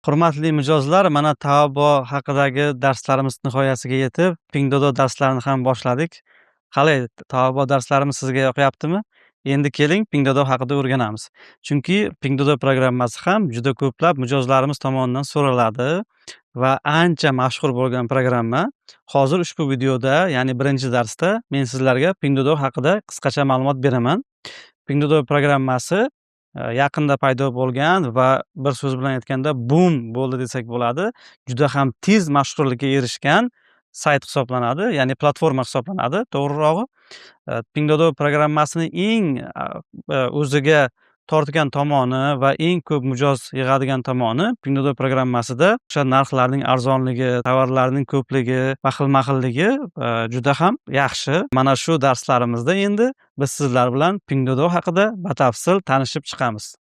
Hurmatli mijozlar, mana Taobao haqidagi darslarimiz nihoyasiga yetib, Pinduoduo darslarini ham boshladik. Qalay, Taobao darslarimiz sizga yoqyaptimi? Endi keling, Pinduoduo haqida o'rganamiz. Chunki Pinduoduo programmasi ham juda ko'plab mijozlarimiz tomonidan so'raladi va ancha mashhur bo'lgan programma. Hozir ushbu videoda, ya'ni birinchi darsda men sizlarga Pinduoduo haqida qisqacha ma'lumot beraman. Pinduoduo programmasi yaqinda paydo bo'lgan va bir so'z bilan aytganda bum bo'ldi desak bo'ladi. Juda ham tez mashhurlikka erishgan sayt hisoblanadi, ya'ni platforma hisoblanadi, to'g'rirog'i. Pinduoduo programmasini eng o'ziga tortgan tomoni va eng ko'p mijoz yig'adigan tomoni Pinduoduo programmasida o'sha narxlarning arzonligi, tovarlarning ko'pligi va xilma-xilligi juda ham yaxshi. Mana shu darslarimizda endi biz sizlar bilan Pinduoduo haqida batafsil tanishib chiqamiz.